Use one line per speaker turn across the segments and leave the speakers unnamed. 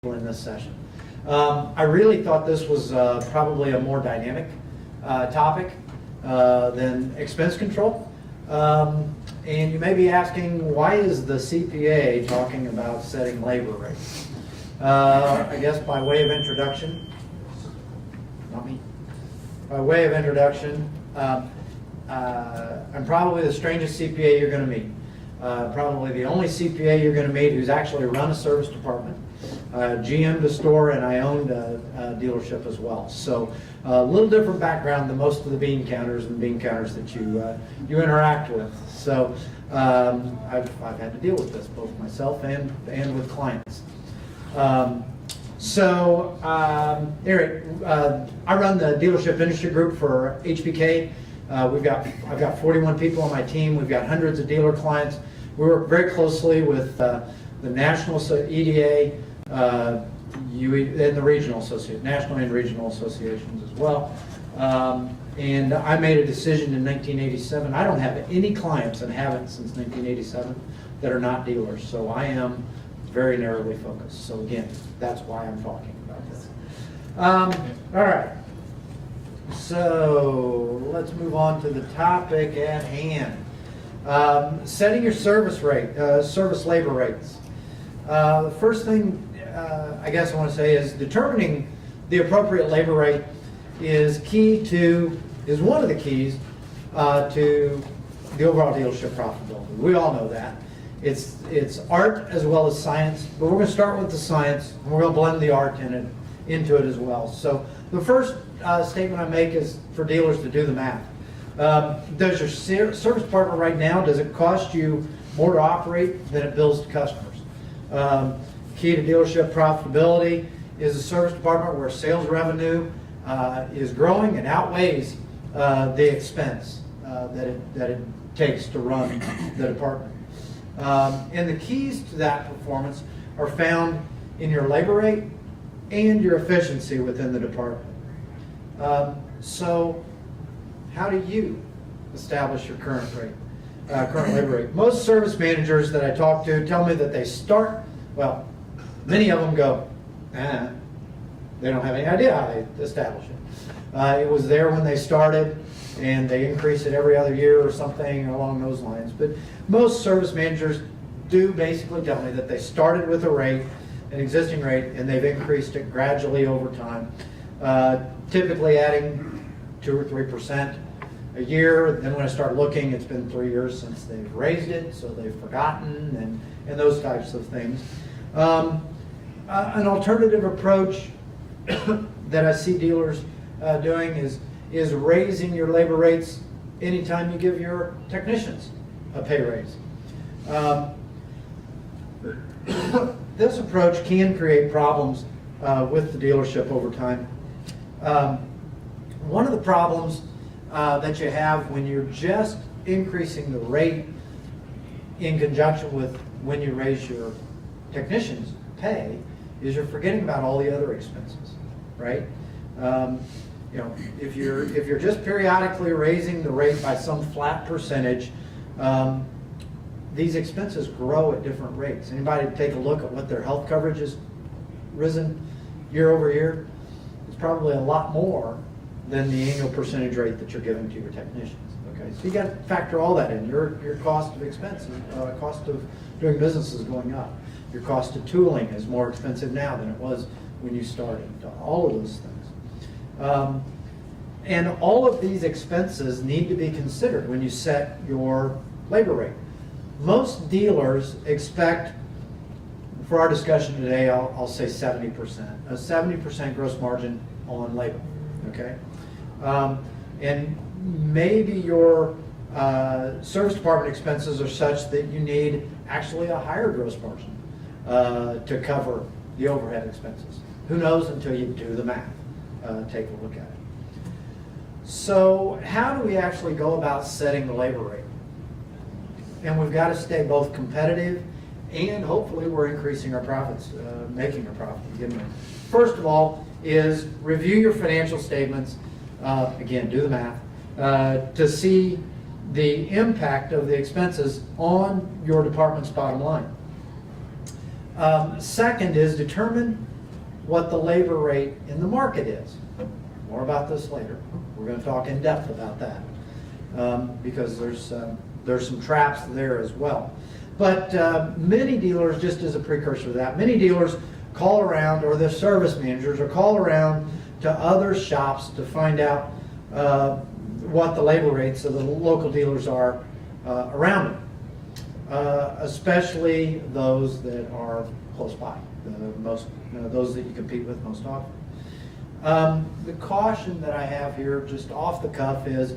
in this session. I really thought this was probably a more dynamic topic than expense control. And you may be asking, why is the CPA talking about setting labor rates? I guess by way of introduction, not me, by way of introduction, I'm probably the strangest CPA you're going to meet. Probably the only CPA you're going to meet who's actually run a service department. GM'd a store, and I owned a dealership as well. So a little different background than most of the bean counters and bean counters that you interact with. So I've had to deal with this, both myself and with clients. Eric, I run the dealership industry group for HBK. I've got 41 people on my team. We've got hundreds of dealer clients. We work very closely with the national EDA, and the regional national and regional associations as well. And I made a decision in 1987. I don't have any clients, and haven't since 1987, that are not dealers. So I am very narrowly focused. So again, that's why I'm talking about this. All right. So let's move on to the topic at hand. Setting your service labor rates. The first thing I guess I want to say is determining the appropriate labor rate is one of the keys to the overall dealership profitability. We all know that. It's art as well as science, but we're going to start with the science, and we're going to blend the art into it as well. So the first statement I make is for dealers to do the math. Does your service department right now, does it cost you more to operate than it bills to customers? Key to dealership profitability is a service department where sales revenue is growing and outweighs the expense that it takes to run the department. And the keys to that performance are found in your labor rate and your efficiency within the department. So how do you establish your current labor rate? Most service managers that I talk to tell me that they start, well, many of them go, they don't have any idea how they establish it. It was there when they started, and they increase it every other year or something along those lines. But most service managers do basically tell me that they started with an existing rate, and they've increased it gradually over time, typically adding 2 or 3% a year. Then when I start looking, it's been 3 years since they've raised it, so they've forgotten, and those types of things. An alternative approach that I see dealers doing is raising your labor rates anytime you give your technicians a pay raise. This approach can create problems with the dealership over time. One of the problems that you have when you're just increasing the rate in conjunction with when you raise your technicians' pay is you're forgetting about all the other expenses, right? If you're just periodically raising the rate by some flat percentage, these expenses grow at different rates. Anybody take a look at what their health coverage has risen year over year? It's probably a lot more than the annual percentage rate that you're giving to your technicians. Okay, so you got to factor all that in. Your cost of expenses, cost of doing business is going up. Your cost of tooling is more expensive now than it was when you started. All of those things. And all of these expenses need to be considered when you set your labor rate. Most dealers expect, for our discussion today, I'll say 70%. A 70% gross margin on labor, okay? And maybe your service department expenses are such that you need actually a higher gross margin to cover the overhead expenses. Who knows until you do the math, take a look at it. So how do we actually go about setting the labor rate? And we've got to stay both competitive and hopefully we're increasing our profits, making a profit to begin with. First of all is review your financial statements, again, do the math, to see the impact of the expenses on your department's bottom line. Second is determine what the labor rate in the market is. More about this later. We're going to talk in depth about that because there's some traps there as well. But many dealers, just as a precursor to that, many dealers call around, or their service managers, or call around to other shops to find out what the labor rates of the local dealers are around them, especially those that are close by, those that you compete with most often. The caution that I have here, just off the cuff, is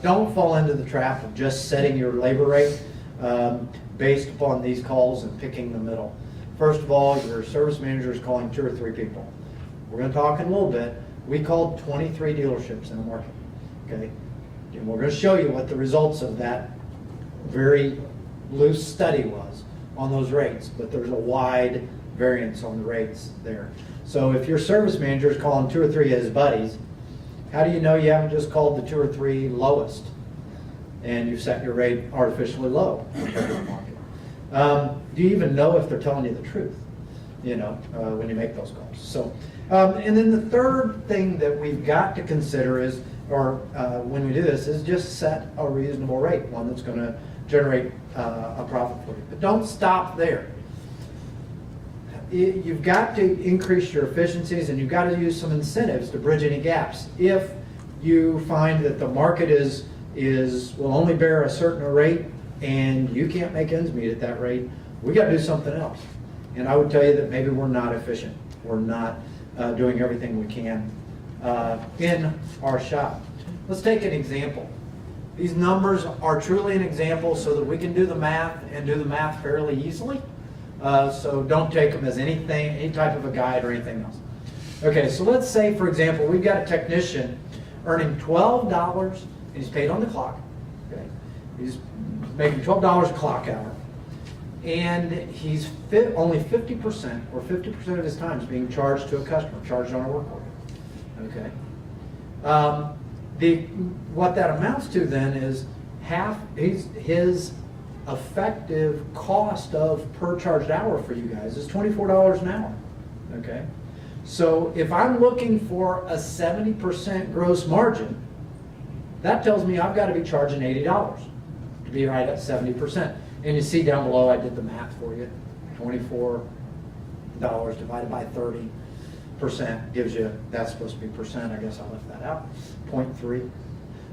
don't fall into the trap of just setting your labor rate based upon these calls and picking the middle. First of all, your service manager is calling 2 or 3 people. We're going to talk in a little bit. We called 23 dealerships in the market. Okay, and we're going to show you what the results of that very loose study was on those rates. But there's a wide variance on the rates there. So if your service manager is calling 2 or 3 of his buddies, how do you know you haven't just called the 2 or 3 lowest and you've set your rate artificially low compared to the market? Do you even know if they're telling you the truth, when you make those calls? So, and then the third thing that we've got to consider is, when we do this, is just set a reasonable rate, one that's going to generate a profit for you. But don't stop there. You've got to increase your efficiencies, and you've got to use some incentives to bridge any gaps. If you find that the market will only bear a certain rate and you can't make ends meet at that rate, we got to do something else. And I would tell you that maybe we're not efficient. We're not doing everything we can in our shop. Let's take an example. These numbers are truly an example so that we can do the math and do the math fairly easily. So don't take them as any type of a guide or anything else. Okay, so let's say, for example, we've got a technician earning $12, and he's paid on the clock. Okay, he's making $12 a clock hour, and he's only 50% or 50% of his time is being charged to a customer, charged on a work order. Okay, what that amounts to then is half his effective cost of per charged hour for you guys is $24 an hour. Okay, so if I'm looking for a 70% gross margin, that tells me I've got to be charging $80 to be right at 70%. And you see down below, I did the math for you. $24 divided by 30% gives you, that's supposed to be percent, I guess I left that out, 0.3,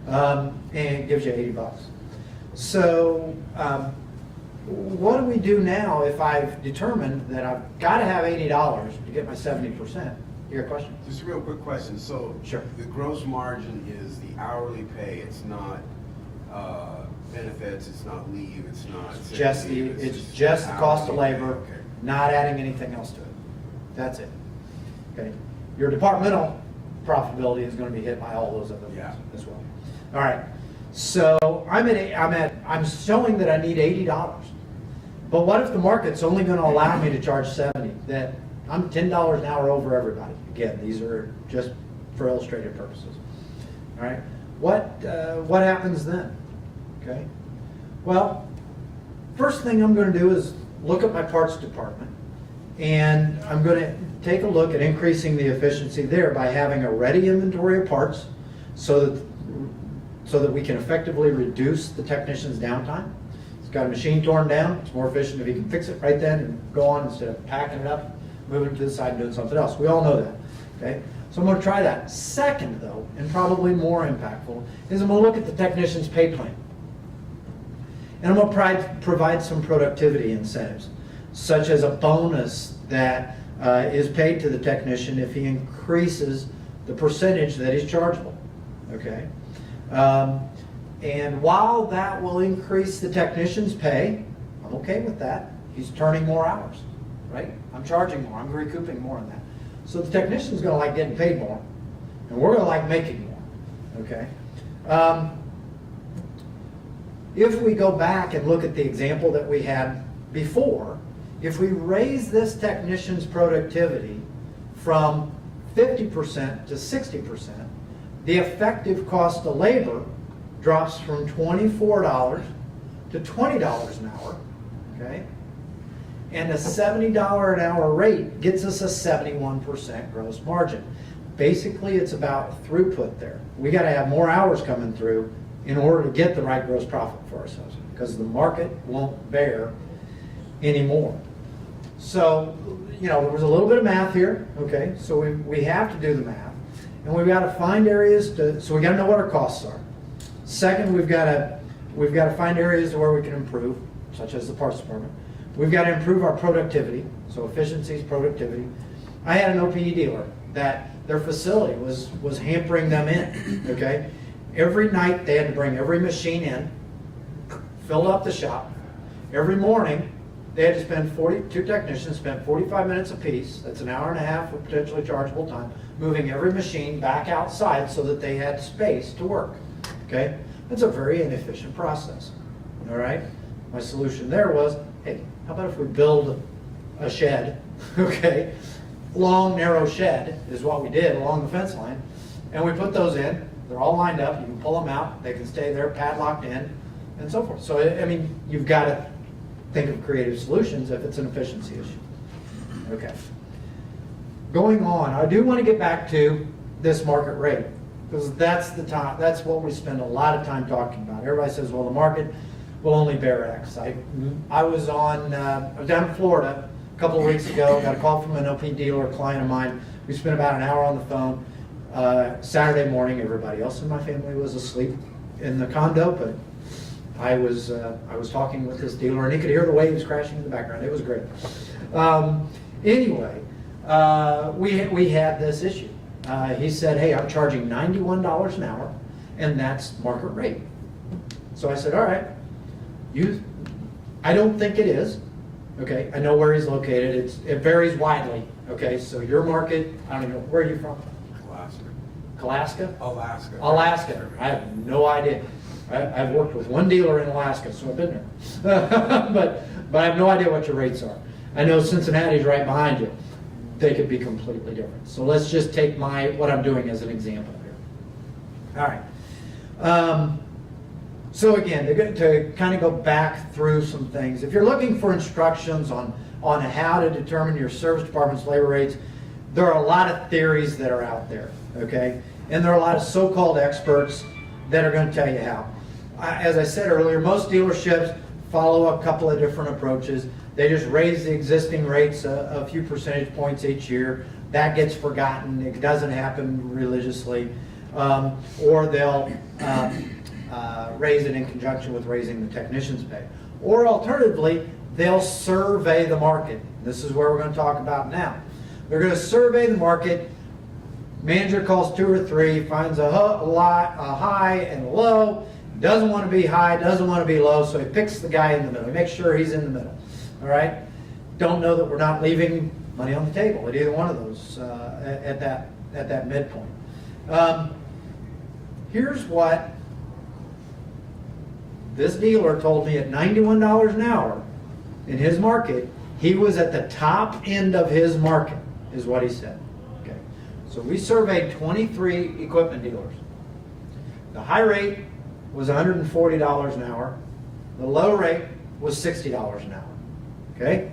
and it gives you $80. So what do we do now if I've determined that I've got to have $80 to get my 70%? You got a question?
Just a real quick question. So
sure.
The gross margin is the hourly pay. It's not benefits. It's not leave. It's not.
Just the cost of labor, okay. Not adding anything else to it. That's it. Okay. Your departmental profitability is going to be hit by all those other things as well. All right. So I'm showing that I need $80. But what if the market's only going to allow me to charge $70? That I'm $10 an hour over everybody. Again, these are just for illustrative purposes. All right. What happens then? Okay. Well, first thing I'm going to do is look at my parts department, and I'm going to take a look at increasing the efficiency there by having a ready inventory of parts, so that we can effectively reduce the technician's downtime. He's got a machine torn down. It's more efficient if he can fix it right then and go on instead of packing it up, moving it to the side and doing something else. We all know that. Okay. So I'm going to try that. Second, though, and probably more impactful, is I'm going to look at the technician's pay plan. And I'm going to provide some productivity incentives, such as a bonus that is paid to the technician if he increases the percentage that is chargeable. Okay. And while that will increase the technician's pay, I'm okay with that. He's turning more hours, right? I'm charging more. I'm recouping more on that. So the technician's going to like getting paid more, and we're going to like making more. Okay. If we go back and look at the example that we had before, if we raise this technician's productivity from 50% to 60%, the effective cost of labor drops from $24 to $20 an hour, okay? And a $70 an hour rate gets us a 71% gross margin. Basically, it's about throughput there. We got to have more hours coming through in order to get the right gross profit for ourselves, because the market won't bear anymore. So, you know, there was a little bit of math here, okay? So we have to do the math. And we've got to find areas so we got to know what our costs are. Second, we've got to find areas where we can improve, such as the parts department. We've got to improve our productivity, so efficiencies, productivity. I had an OPE dealer that their facility was hampering them in, okay? Every night they had to bring every machine in, fill up the shop. Every morning they had to spend two technicians spent 45 minutes apiece, that's an hour and a half of potentially chargeable time, moving every machine back outside so that they had space to work, okay? That's a very inefficient process, all right? My solution there was, hey, how about if we build a shed, okay? Long, narrow shed is what we did along the fence line, and we put those in. They're all lined up. You can pull them out. They can stay there, padlocked in, and so forth. So, I mean, you've got to think of creative solutions if it's an efficiency issue. Okay. Going on, I do want to get back to this market rate, because that's what we spend a lot of time talking about. Everybody says, well, the market will only bear X. I was down in Florida a couple of weeks ago, got a call from an OP dealer, a client of mine. We spent about an hour on the phone. Saturday morning, everybody else in my family was asleep in the condo, but I was talking with this dealer, and he could hear the waves crashing in the background. It was great. Anyway, we had this issue. He said, hey, I'm charging $91 an hour, and that's market rate. So I said, all right, I don't think it is. Okay, I know where he's located. It varies widely. Okay, so your market, I don't even know, where are you from? Alaska? Alaska. I have no idea. I've worked with one dealer in Alaska, so I've been there. but I have no idea what your rates are. I know Cincinnati's right behind you. They could be completely different. So let's just take what I'm doing as an example here. All right. So again, to kind of go back through some things, if you're looking for instructions on how to determine your service department's labor rates, there are a lot of theories that are out there, okay? And there are a lot of so-called experts that are going to tell you how. As I said earlier, most dealerships follow a couple of different approaches. They just raise the existing rates a few percentage points each year. That gets forgotten. It doesn't happen religiously. Or they'll raise it in conjunction with raising the technician's pay. Or alternatively, they'll survey the market. This is where we're going to talk about now. They're going to survey the market. Manager calls 2 or 3, finds a high and a low, doesn't want to be high, doesn't want to be low, so he picks the guy in the middle. He makes sure he's in the middle. All right? Don't know that we're not leaving money on the table at either one of those at that midpoint. Here's what this dealer told me at $91 an hour in his market. He was at the top end of his market, is what he said. Okay. So we surveyed 23 equipment dealers. The high rate was $140 an hour. The low rate was $60 an hour. Okay?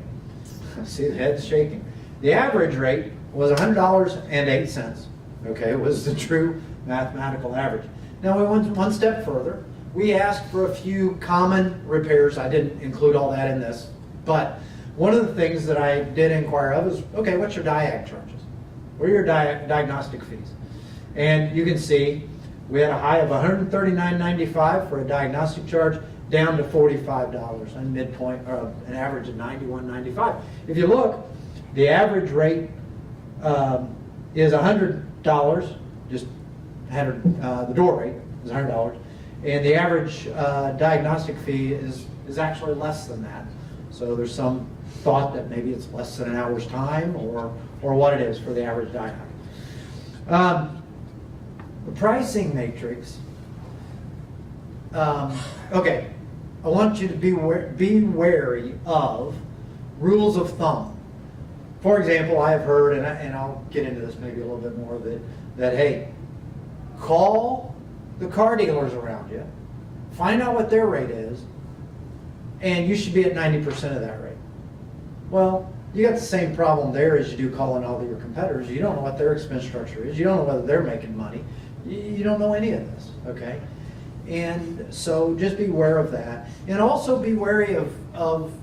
I see the heads shaking. The average rate was $100.08. Okay, it was the true mathematical average. Now we went one step further. We asked for a few common repairs. I didn't include all that in this, but one of the things that I did inquire of is, okay, what's your diag charges? What are your diagnostic fees? And you can see we had a high of $139.95 for a diagnostic charge, down to $45, and midpoint, or an average of $91.95. If you look, the average rate is $100, just the door rate is $100, and the average diagnostic fee is actually less than that. So there's some thought that maybe it's less than an hour's time, or what it is for the average diag. The pricing matrix. Okay, I want you to be wary of rules of thumb. For example, I have heard, and I'll get into this maybe a little bit more, that hey, call the car dealers around you, find out what their rate is, and you should be at 90% of that rate. Well, you got the same problem there as you do calling all of your competitors. You don't know what their expense structure is. You don't know whether they're making money. You don't know any of this, okay? And so just be aware of that. And also be wary of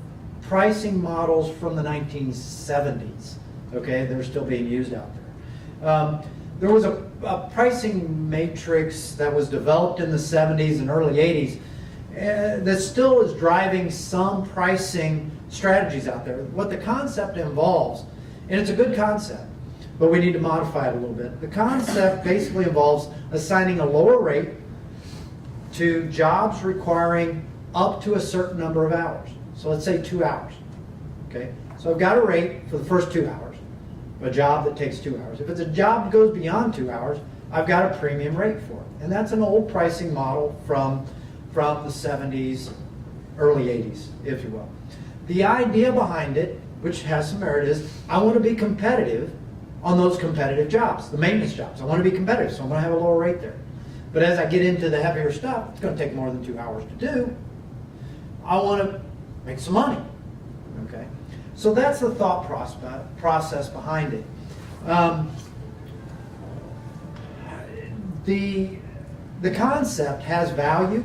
pricing models from the 1970s, okay? They're still being used out there. There was a pricing matrix that was developed in the 70s and early 80s that still is driving some pricing strategies out there. What the concept involves, and it's a good concept, but we need to modify it a little bit. The concept basically involves assigning a lower rate to jobs requiring up to a certain number of hours. So let's say 2 hours, okay? So I've got a rate for the first 2 hours, a job that takes 2 hours. If it's a job that goes beyond 2 hours, I've got a premium rate for it. And that's an old pricing model from the 70s, early 80s, if you will. The idea behind it, which has some merit, is I want to be competitive on those competitive jobs, the maintenance jobs. I want to be competitive, so I'm going to have a lower rate there. But as I get into the heavier stuff, it's going to take more than 2 hours to do. I want to make some money, okay? So that's the thought process behind it. The concept has value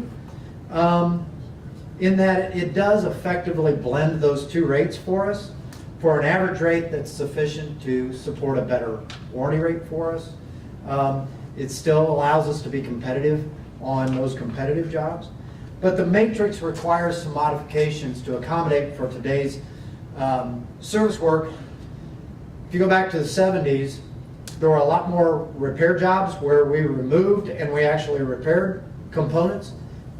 in that it does effectively blend those two rates for us for an average rate that's sufficient to support a better warranty rate for us. It still allows us to be competitive on those competitive jobs. But the matrix requires some modifications to accommodate for today's service work. If you go back to the 70s, there were a lot more repair jobs where we removed and we actually repaired components.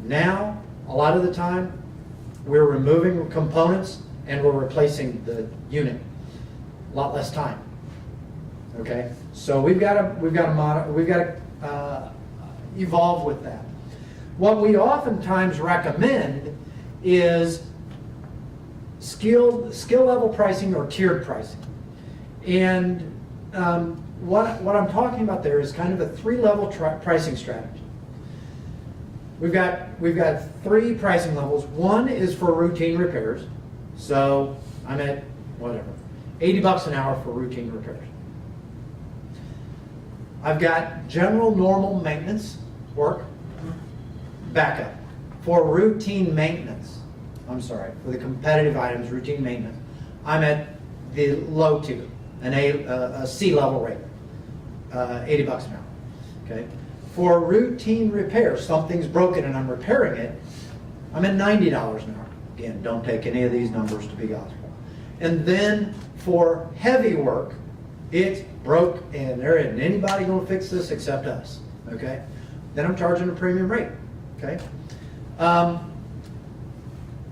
Now, a lot of the time, we're removing components and we're replacing the unit. A lot less time. Okay, so we've got to evolve with that. What we oftentimes recommend is skill level pricing or tiered pricing. And what I'm talking about there is kind of a 3-level pricing strategy. We've got 3 pricing levels. One is for routine repairs. So I'm at whatever, $80 an hour for routine repairs. I've got general normal maintenance work, backup. For routine maintenance, I'm sorry, for the competitive items, routine maintenance, I'm at the low tier, a C-level rate, $80 an hour, okay? For routine repair, something's broken and I'm repairing it, I'm at $90 an hour. Again, don't take any of these numbers to be gospel. And then for heavy work, it's broke and there isn't anybody going to fix this except us, okay? Then I'm charging a premium rate, okay?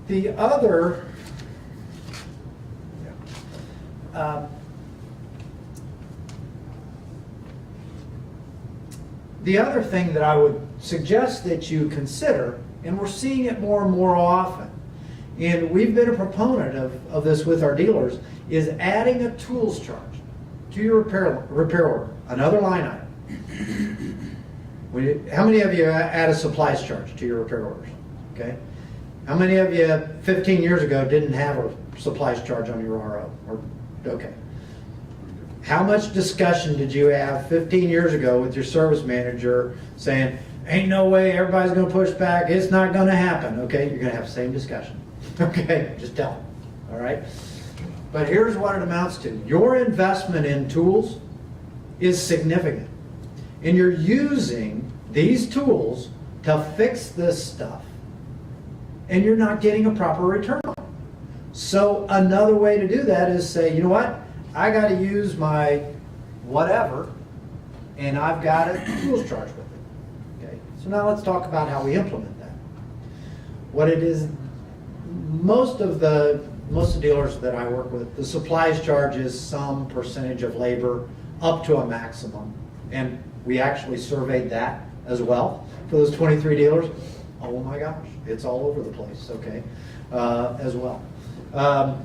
The other, the other thing that I would suggest that you consider, and we're seeing it more and more often, and we've been a proponent of this with our dealers, is adding a tools charge to your repair order, another line item. How many of you add a supplies charge to your repair orders? Okay. How many of you 15 years ago didn't have a supplies charge on your RO? Okay. How much discussion did you have 15 years ago with your service manager saying, ain't no way everybody's going to push back, it's not going to happen? Okay, you're going to have the same discussion. Okay, just tell them. All right? But here's what it amounts to. Your investment in tools is significant. And you're using these tools to fix this stuff. And you're not getting a proper return on it. So another way to do that is say, you know what? I got to use my whatever, and I've got a tools charge with it. Okay. So now let's talk about how we implement that. What it is, most of the dealers that I work with, the supplies charge is some percentage of labor up to a maximum, and we actually surveyed that as well for those 23 dealers. Oh my gosh, it's all over the place. Okay, as well.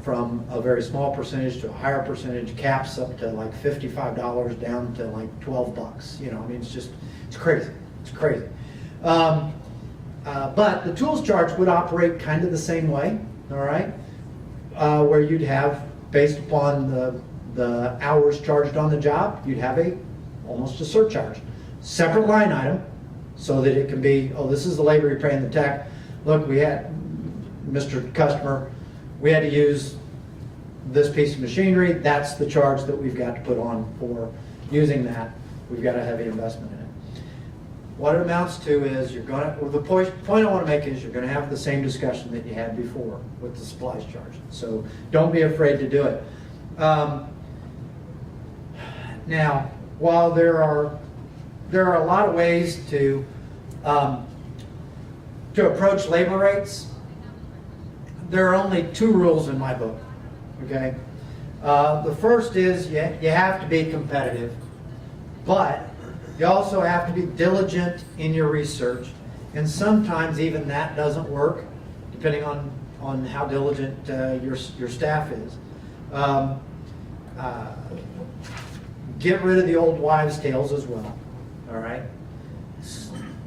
From a very small percentage to a higher percentage, caps up to like $55 down to like $12. You know, I mean, it's crazy. It's crazy. But the tools charge would operate kind of the same way, all right? Where you'd have based upon the hours charged on the job, you'd have almost a surcharge. Separate line item, so that it can be, oh, this is the labor you're paying the tech. Look, we had, Mr. Customer, we had to use this piece of machinery, that's the charge that we've got to put on for using that. We've got a heavy investment in it. What it amounts to is the point I want to make is you're gonna have the same discussion that you had before with the supplies charge. So don't be afraid to do it. Now, while there are a lot of ways to approach labor rates, there are only 2 rules in my book, okay? The first is you have to be competitive, but you also have to be diligent in your research, and sometimes even that doesn't work, depending on how diligent your staff is. Get rid of the old wives' tales as well, all right?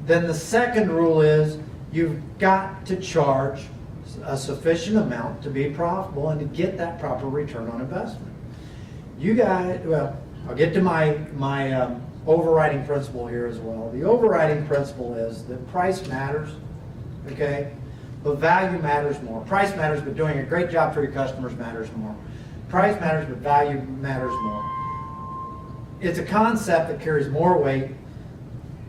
Then the second rule is you've got to charge a sufficient amount to be profitable and to get that proper return on investment. You guys, well, I'll get to my overriding principle here as well. The overriding principle is that price matters, okay? But value matters more. Price matters, but doing a great job for your customers matters more. Price matters, but value matters more. It's a concept that carries more weight.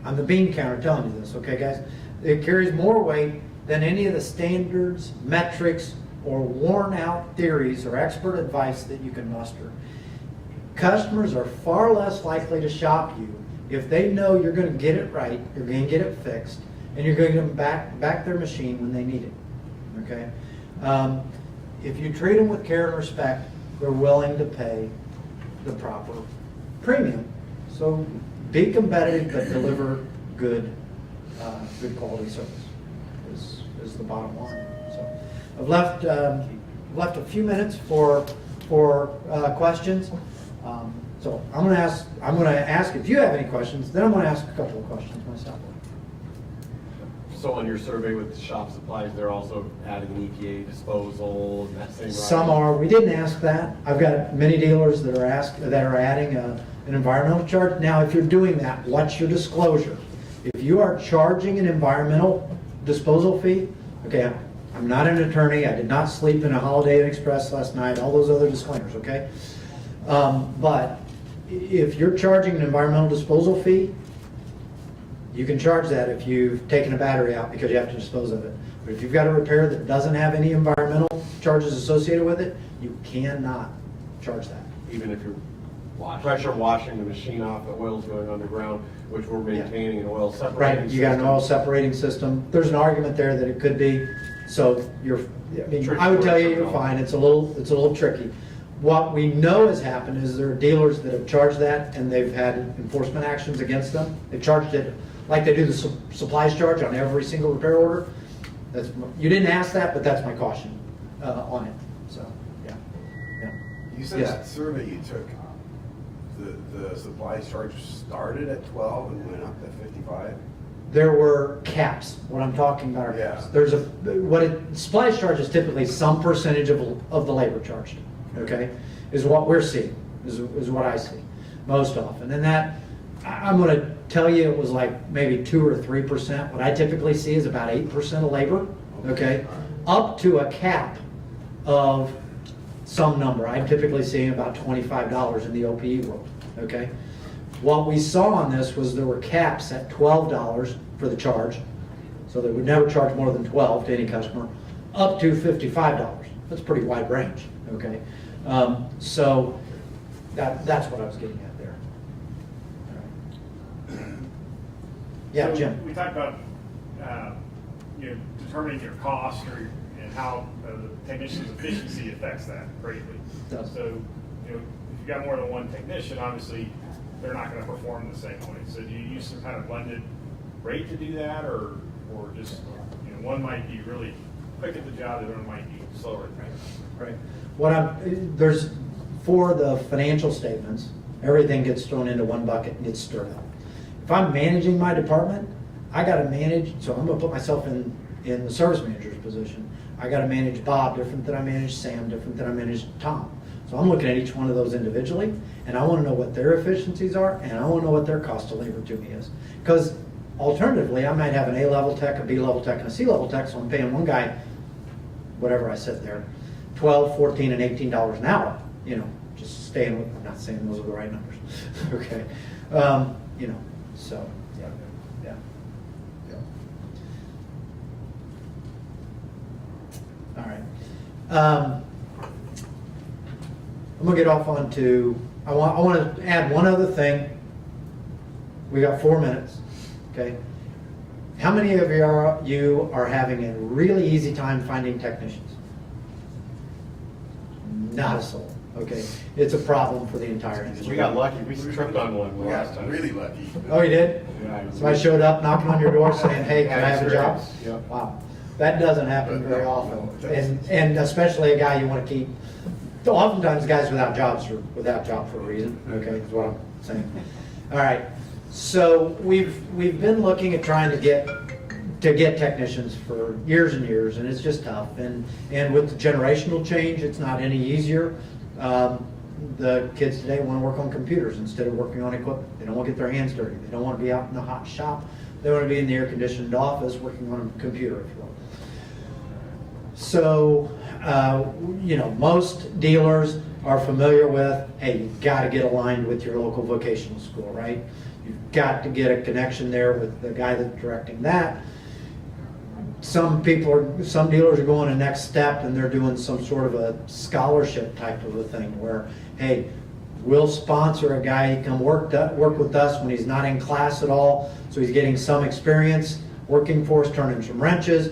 I'm the bean counter telling you this, okay, guys? It carries more weight than any of the standards, metrics, or worn out theories or expert advice that you can muster. Customers are far less likely to shop you if they know you're going to get it right, you're going to get it fixed, and you're going to give them back their machine when they need it. Okay? If you treat them with care and respect, they're willing to pay the proper premium. So be competitive, but deliver good quality service is the bottom line. So I've left a few minutes for questions. So I'm going to ask if you have any questions. Then I'm going to ask a couple of questions myself.
So on your survey with the shop supplies, they're also adding an EPA disposal and that same.
Some are. We didn't ask that. I've got many dealers that are adding an environmental charge. Now, if you're doing that, what's your disclosure? If you are charging an environmental disposal fee, okay, I'm not an attorney. I did not sleep in a Holiday Inn Express last night. All those other disclaimers, okay? But if you're charging an environmental disposal fee, you can charge that if you've taken a battery out because you have to dispose of it. But if you've got a repair that doesn't have any environmental charges associated with it, you cannot charge that.
Even if you're pressure washing the machine off, the oil's going underground, which we're maintaining an oil separating
Right,
system.
you got an oil separating system. There's an argument there that it could be, so I would tell you you're fine. It's a little tricky. What we know has happened is there are dealers that have charged that and they've had enforcement actions against them. They've charged it like they do the supplies charge on every single repair order. You didn't ask that, but that's my caution on it. So, yeah.
You said that survey you took, the supplies charge started at 12 and went up to 55?
There were caps. What I'm talking about are caps.
Yeah.
Supplies charge is typically some percentage of the labor charged. Okay, is what we're seeing, is what I see most often. And that, I'm going to tell you, it was like maybe 2 or 3%. What I typically see is about 8% of labor, okay, up to a cap of some number. I'm typically seeing about $25 in the OPE world, okay. What we saw on this was there were caps at $12 for the charge, so they would never charge more than $12 to any customer, up to $55. That's a pretty wide range, okay. So that's what I was getting at there. All right. Yeah,
So
Jim.
we talked about determining your cost and how the technician's efficiency affects that greatly.
Does.
So if you've got more than one technician, obviously they're not going to perform the same way. So do you use some kind of blended rate to do that, or just one might be really quick at the job, the other one might be slower at the
Right. There's, for the financial statements, everything gets thrown into one bucket and gets stirred up. If I'm managing my department, I got to manage, so I'm going to put myself in the service manager's position. I got to manage Bob different than I manage Sam, different than I manage Tom. So So I'm looking at each one of those individually, and I want to know what their efficiencies are, and I want to know what their cost of labor to me is. Because alternatively, I might have an A-level tech, a B-level tech, and a C-level tech, so I'm paying one guy, whatever I said there, $12, $14, and $18 an hour, you know, just staying with, I'm not saying those are the right numbers, okay? You know, so, yeah, yeah. All right. I'm gonna get off onto, I want to add one other thing. We got 4 minutes, okay? How many of you are having a really easy time finding technicians? Not a soul, okay? It's a problem for the entire industry.
We got lucky, we tripped on one
We
last
got
time.
really lucky.
Oh, you did?
Yeah.
Somebody showed up knocking on your door saying, hey, can I have a job?
Yep.
Wow, that doesn't happen very often. And especially a guy you want to keep. Oftentimes guys without jobs are without job for a reason, okay, is what I'm saying. All right, so we've been looking at trying to get technicians for years and years, and it's just tough. And with the generational change, it's not any easier. The kids today want to work on computers instead of working on equipment. They don't want to get their hands dirty. They don't want to be out in the hot shop. They want to be in the air-conditioned office working on a computer, if you will. So, you know, most dealers are familiar with, hey, you've got to get aligned with your local vocational school, right? You've got to get a connection there with the guy that's directing that. Some dealers are going a next step and they're doing some sort of a scholarship type of a thing where, hey, we'll sponsor a guy to come work with us when he's not in class at all, so he's getting some experience working for us, turning some wrenches,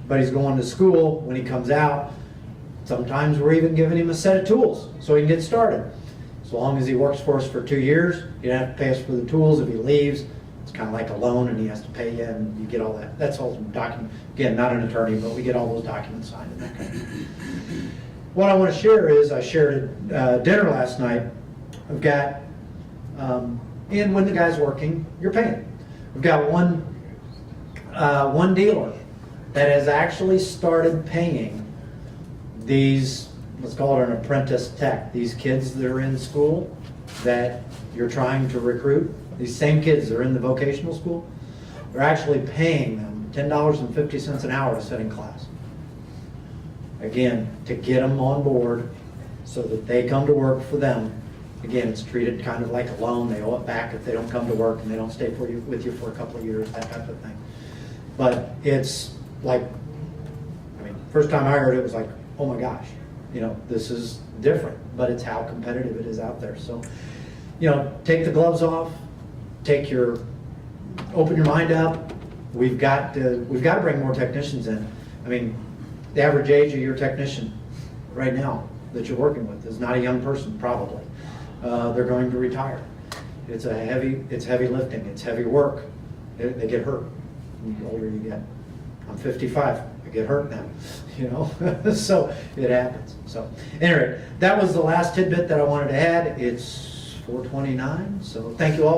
but he's going to school when he comes out. Sometimes we're even giving him a set of tools so he can get started. As long as he works for us for 2 years, you don't have to pay us for the tools. If he leaves, it's kind of like a loan and he has to pay you and you get all that. That's all document. Again, not an attorney, but we get all those documents signed and that kind of thing. What I want to share is, I shared at dinner last night. I've got, and when the guy's working, you're paying. We've got one dealer that has actually started paying these, let's call it an apprentice tech, these kids that are in school that you're trying to recruit, these same kids that are in the vocational school, they're actually paying them $10.50 an hour to sit in class. Again, to get them on board so that they come to work for them. Again, it's treated kind of like a loan. They owe it back if they don't come to work and they don't stay with you for a couple of years, that type of thing. But it's like, I mean, first time I heard it was like, oh my gosh, you know, this is different, but it's how competitive it is out there. So, you know, take the gloves off, open your mind up. We've got to bring more technicians in. I mean, the average age of your technician right now that you're working with is not a young person, probably. They're going to retire. It's heavy lifting, it's heavy work. They get hurt the older you get. I'm 55, I get hurt now, you know, so it happens. So anyway, that was the last tidbit that I wanted to add. It's 4:29, so thank you all.